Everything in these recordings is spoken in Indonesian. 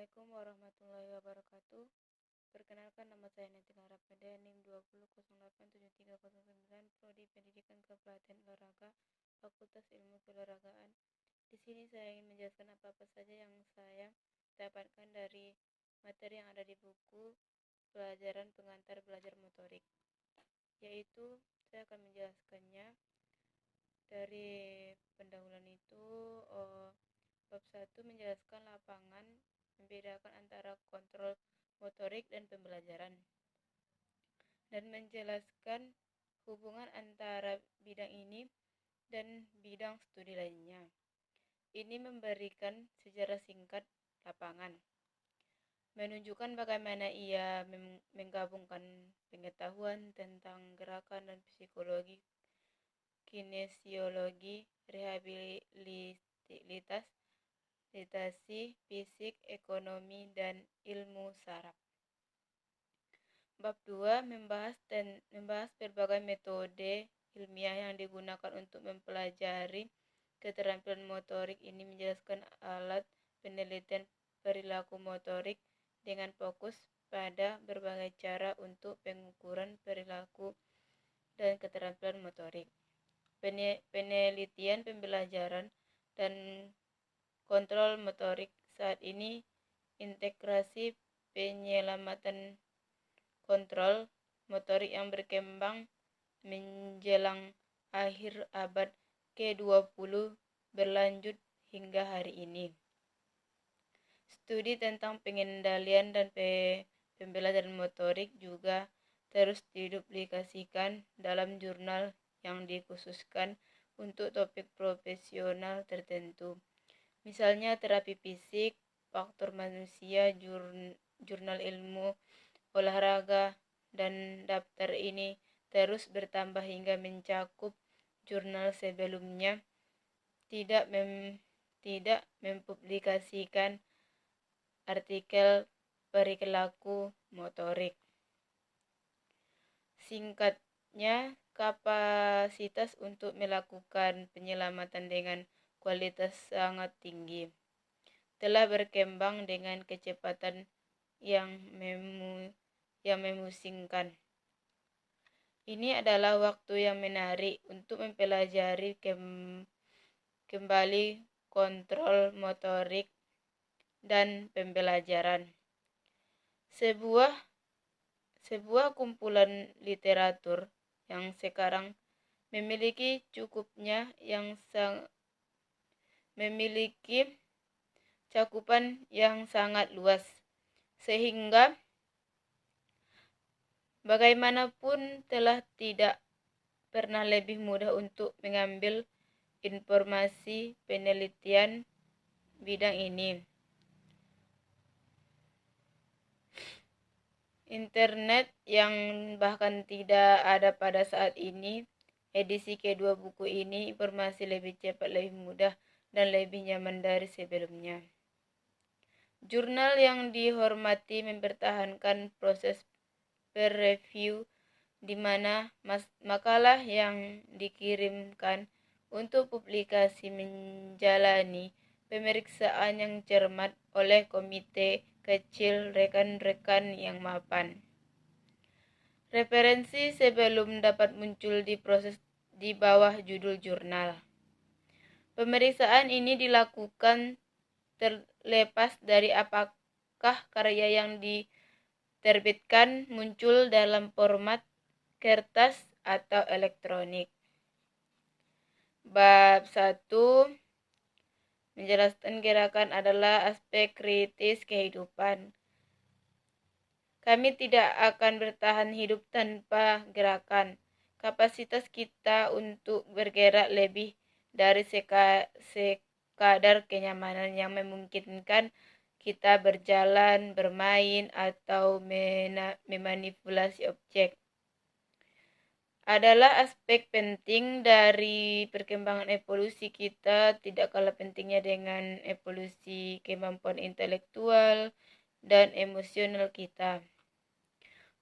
Assalamualaikum warahmatullahi wabarakatuh. Perkenalkan, nama saya Netina Rapeda, NIM 20087309, Prodi Pendidikan Kepelatihan Olahraga, Fakultas Ilmu Keolahragaan. Di sini saya ingin menjelaskan apa-apa saja yang saya dapatkan dari materi yang ada di buku pelajaran pengantar belajar motorik. Yaitu, saya akan menjelaskannya dari pendahuluan itu. Bab 1 menjelaskan lapangan, membedakan antara kontrol motorik dan pembelajaran, dan menjelaskan hubungan antara bidang ini dan bidang studi lainnya. Ini memberikan sejarah singkat lapangan, menunjukkan bagaimana ia menggabungkan pengetahuan tentang gerakan dan psikologi, kinesiologi, rehabilitasi, fisik, ekonomi, dan ilmu saraf. Bab 2 membahas berbagai metode ilmiah yang digunakan untuk mempelajari keterampilan motorik. Ini menjelaskan alat penelitian perilaku motorik dengan fokus pada berbagai cara untuk pengukuran perilaku dan keterampilan motorik. Penelitian pembelajaran dan kontrol motorik saat ini, integrasi penyelamatan kontrol motorik yang berkembang menjelang akhir abad ke-20 berlanjut hingga hari ini. Studi tentang pengendalian dan pembelajaran motorik juga terus diduplikasikan dalam jurnal yang dikhususkan untuk topik profesional tertentu. Misalnya terapi fisik, faktor manusia, jurnal ilmu olahraga, dan daftar ini terus bertambah hingga mencakup jurnal sebelumnya tidak mempublikasikan artikel perilaku motorik. Singkatnya, kapasitas untuk melakukan penyelamatan dengan kualitas sangat tinggi telah berkembang dengan kecepatan yang memusingkan. Ini adalah waktu yang menarik untuk mempelajari kembali kontrol motorik dan pembelajaran. Sebuah kumpulan literatur yang sekarang memiliki cakupan yang sangat luas, sehingga bagaimanapun telah tidak pernah lebih mudah untuk mengambil informasi penelitian bidang ini. Internet yang bahkan tidak ada pada saat ini, edisi kedua buku ini, informasi lebih cepat, lebih mudah, dan lebih nyaman dari sebelumnya. Jurnal yang dihormati mempertahankan proses peer review, di mana makalah yang dikirimkan untuk publikasi menjalani pemeriksaan yang cermat oleh komite kecil rekan-rekan yang mapan. Referensi sebelum dapat muncul di bawah judul jurnal. Pemeriksaan ini dilakukan terlepas dari apakah karya yang diterbitkan muncul dalam format kertas atau elektronik. Bab 1 menjelaskan gerakan adalah aspek kritis kehidupan. Kami tidak akan bertahan hidup tanpa gerakan. Kapasitas kita untuk bergerak lebih dari sekadar kenyamanan yang memungkinkan kita berjalan, bermain, atau memanipulasi objek adalah aspek penting dari perkembangan evolusi kita, tidak kalah pentingnya dengan evolusi kemampuan intelektual dan emosional kita.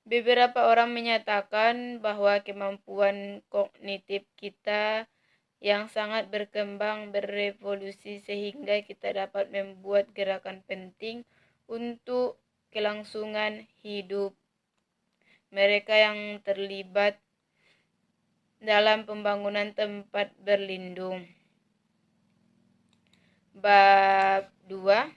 Beberapa orang menyatakan bahwa kemampuan kognitif kita yang sangat berkembang berevolusi sehingga kita dapat membuat gerakan penting untuk kelangsungan hidup mereka yang terlibat dalam pembangunan tempat berlindung. Bab 2.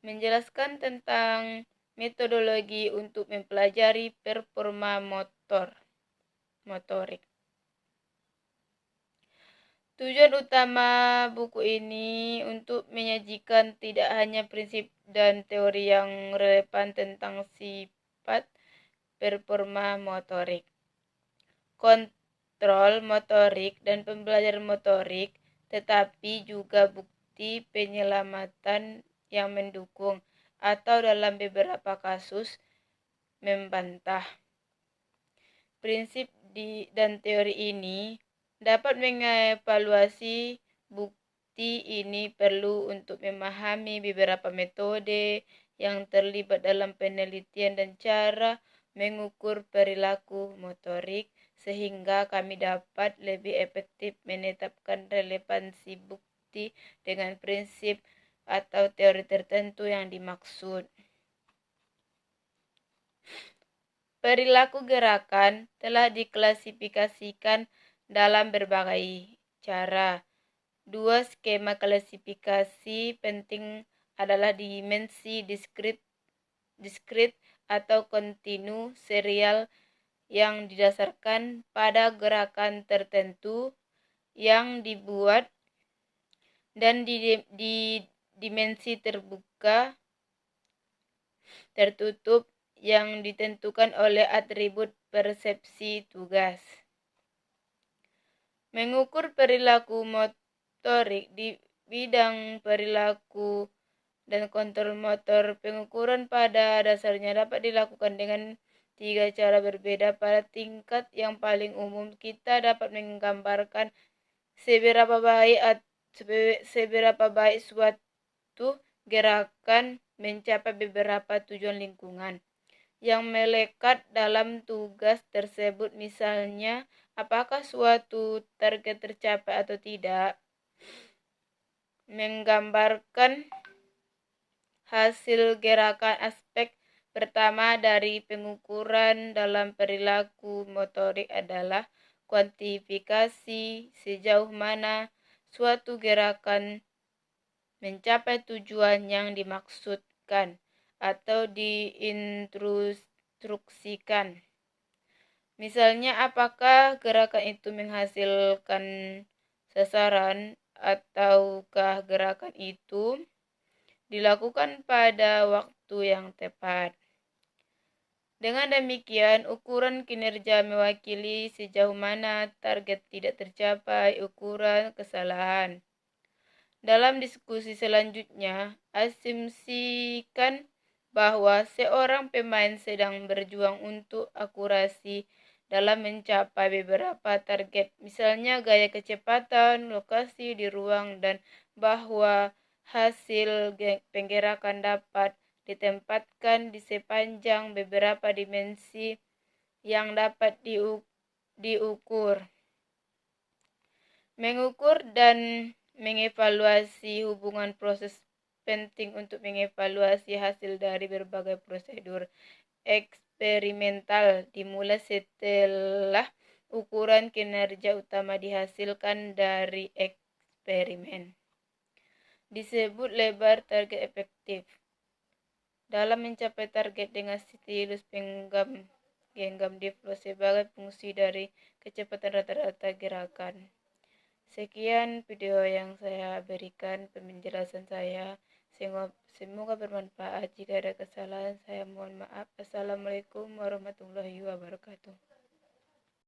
Menjelaskan tentang metodologi untuk mempelajari performa motorik. Tujuan utama buku ini untuk menyajikan tidak hanya prinsip dan teori yang relevan tentang sifat performa motorik, kontrol motorik, dan pembelajaran motorik, tetapi juga bukti penyelamatan yang mendukung atau dalam beberapa kasus membantah. Prinsip dan teori ini dapat mengevaluasi bukti ini perlu untuk memahami beberapa metode yang terlibat dalam penelitian dan cara mengukur perilaku motorik sehingga kami dapat lebih efektif menetapkan relevansi bukti dengan prinsip atau teori tertentu yang dimaksud. Perilaku gerakan telah diklasifikasikan dalam berbagai cara. 2 skema klasifikasi penting adalah dimensi diskrit atau kontinu serial yang didasarkan pada gerakan tertentu yang dibuat, dan di dimensi terbuka tertutup yang ditentukan oleh atribut persepsi tugas. Mengukur perilaku motorik di bidang perilaku dan kontrol motor. Pengukuran pada dasarnya dapat dilakukan dengan 3 cara berbeda. Pada tingkat yang paling umum, kita dapat menggambarkan seberapa baik suatu gerakan mencapai beberapa tujuan lingkungan yang melekat dalam tugas tersebut, misalnya apakah suatu target tercapai atau tidak. Menggambarkan hasil gerakan. Aspek pertama dari pengukuran dalam perilaku motorik adalah kuantifikasi sejauh mana suatu gerakan mencapai tujuan yang dimaksudkan atau diinstruksikan. Misalnya, apakah gerakan itu menghasilkan sasaran ataukah gerakan itu dilakukan pada waktu yang tepat. Dengan demikian, ukuran kinerja mewakili sejauh mana target tidak tercapai, ukuran kesalahan. Dalam diskusi selanjutnya, asumsikan bahwa seorang pemain sedang berjuang untuk akurasi dalam mencapai beberapa target, misalnya gaya kecepatan, lokasi di ruang, dan bahwa hasil penggerakan dapat ditempatkan di sepanjang beberapa dimensi yang dapat diukur. Mengukur dan mengevaluasi hubungan proses penting untuk mengevaluasi hasil dari berbagai prosedur eksperimental dimulai setelah ukuran kinerja utama dihasilkan dari eksperimen. Disebut lebar target efektif. Dalam mencapai target dengan stimulus genggam di flow sebagai fungsi dari kecepatan rata-rata gerakan. Sekian video yang saya berikan, penjelasan saya. Semoga bermanfaat. Jika ada kesalahan, saya mohon maaf. Assalamualaikum warahmatullahi wabarakatuh.